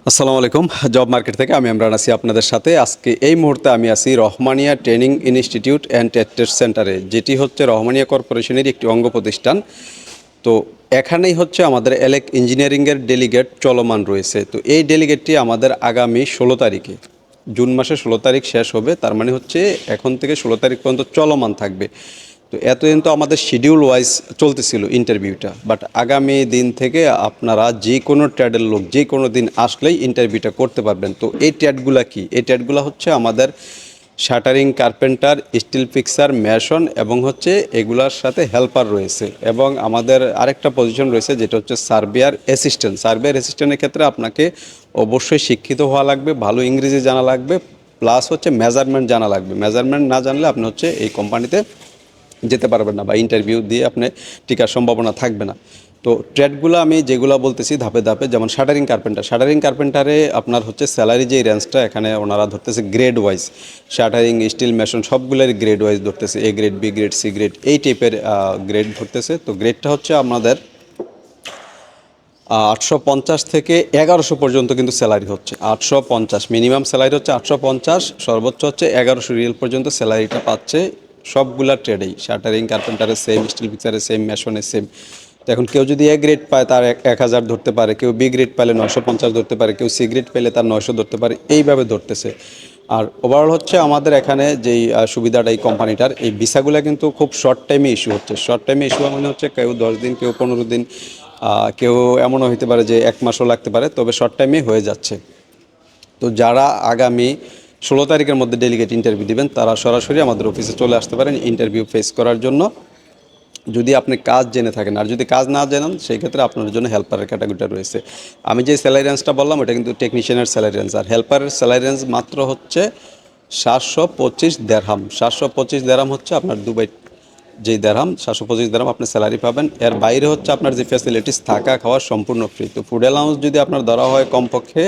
আসসালামু আলাইকুম। Job market থেকে আমি ইমরান আছি আপনাদের সাথে। আজকে এই মুহূর্তে আমি আছি Rahmania training institute and test সেন্টারে, যেটি হচ্ছে রহমানিয়া কর্পোরেশনের একটি অঙ্গ প্রতিষ্ঠান। তো এখানেই হচ্ছে আমাদের এলেক ইঞ্জিনিয়ারিংয়ের ডেলিগেট চলমান রয়েছে। তো এই ডেলিগেটটি আমাদের আগামী 16 তারিখে, জুন মাসের 16 তারিখ শেষ হবে। তার মানে হচ্ছে এখন থেকে 16 তারিখ পর্যন্ত চলমান থাকবে। তো এতদিন তো আমাদের শিডিউল ওয়াইজ চলতেছিল ইন্টারভিউটা, বাট আগামী দিন থেকে আপনারা যে কোনো ট্রেডের লোক যে কোনো দিন আসলেই ইন্টারভিউটা করতে পারবেন। তো এই ট্রেডগুলো কি? এই ট্রেডগুলো হচ্ছে আমাদের shuttering, carpenter, still fixer, mason এবং হচ্ছে এগুলার সাথে হেল্পার রয়েছে। এবং আমাদের আরেকটা পজিশন রয়েছে যেটা হচ্ছে সার্ভেয়ার অ্যাসিস্ট্যান্ট। সার্ভেয়ার অ্যাসিস্ট্যান্টের ক্ষেত্রে আপনাকে অবশ্যই শিক্ষিত হওয়া লাগবে, ভালো ইংরেজি জানা লাগবে, প্লাস হচ্ছে মেজারমেন্ট জানা লাগবে। মেজারমেন্ট না জানলে আপনি হচ্ছে এই কোম্পানিতে যেতে পারবেন না বা ইন্টারভিউ দিয়ে আপনি টিকার সম্ভাবনা থাকবে না। তো ট্রেডগুলো আমি যেগুলো বলতেছি ধাপে ধাপে, যেমন শাটারিং কার্পেন্টার। শাটারিং কার্পেন্টারে আপনার হচ্ছে স্যালারি যেই রেঞ্জটা এখানে ওনারা ধরতেছে grade wise. Shuttering, steel, mason সবগুলোর গ্রেড ওয়াইজ ধরতেছে, A grade, B grade, C grade, এই টাইপের গ্রেড ধরতেছে। তো গ্রেডটা হচ্ছে আমাদের 850 থেকে 1100 পর্যন্ত কিন্তু স্যালারি হচ্ছে। 850 মিনিমাম স্যালারি হচ্ছে 850, সর্বোচ্চ হচ্ছে 1100 রিয়েল পর্যন্ত স্যালারিটা পাচ্ছে সবগুলা ট্রেডেই। শাটারিং কার্পেন্টারের সেম, স্টিল ফিক্সারের সেম, মেশনের সেম। তো এখন কেউ যদি এ গ্রেড পায় তার 1000 ধরতে পারে, কেউ বি গ্রেড পাইলে 950 ধরতে পারে, কেউ সি গ্রেড পেলে তার 900 ধরতে পারে, এইভাবে ধরতেছে। আর ওভারঅল হচ্ছে আমাদের এখানে যেই সুবিধাটা এই কোম্পানিটার, এই ভিসাগুলো কিন্তু খুব শর্ট টাইমে ইস্যু হচ্ছে। শর্ট টাইমে ইস্যু মানে হচ্ছে কেউ 10 দিন, কেউ 15 দিন, কেউ এমনও হতে পারে যে 1 মাসও লাগতে পারে, তবে শর্ট টাইমে হয়ে যাচ্ছে। তো যারা আগামী 16 তারিখের মধ্যে ডেলিগেট ইন্টারভিউ দিবেন তারা সরাসরি আমাদের অফিসে চলে আসতে পারেন ইন্টারভিউ ফেস করার জন্য, যদি আপনি কাজ জেনে থাকেন। আর যদি কাজ না জানেন সেই ক্ষেত্রে আপনার জন্য হেল্পারের ক্যাটাগরিটা রয়েছে। আমি যে স্যালারি রেঞ্জটা বললাম এটা কিন্তু টেকনিশিয়ানের স্যালারি রেঞ্জ, আর হেল্পারের স্যালারি রেঞ্জ মাত্র হচ্ছে 725 দেরহাম। 725 দেরহাম হচ্ছে আপনার দুবাই যেই দেরহাম, 725 দেরহাম আপনি স্যালারি পাবেন। এর বাইরে হচ্ছে আপনার যে ফ্যাসিলিটিস, থাকা খাওয়া সম্পূর্ণ ফ্রি। তো ফুড অ্যালাউন্স যদি আপনার ধরা হয় কমপক্ষে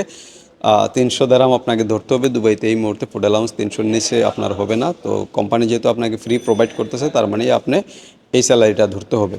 300 দেরহাম আপনাকে ধরতে হবে। দুবাইতে এই মুহূর্তে ফুড অ্যালাউন্স 300-র নিচে আপনার হবে না। তো কোম্পানি যেহেতু আপনাকে ফ্রি প্রোভাইড করতেছে, তার মানে আপনি এই স্যালারিটা ধরতে হবে।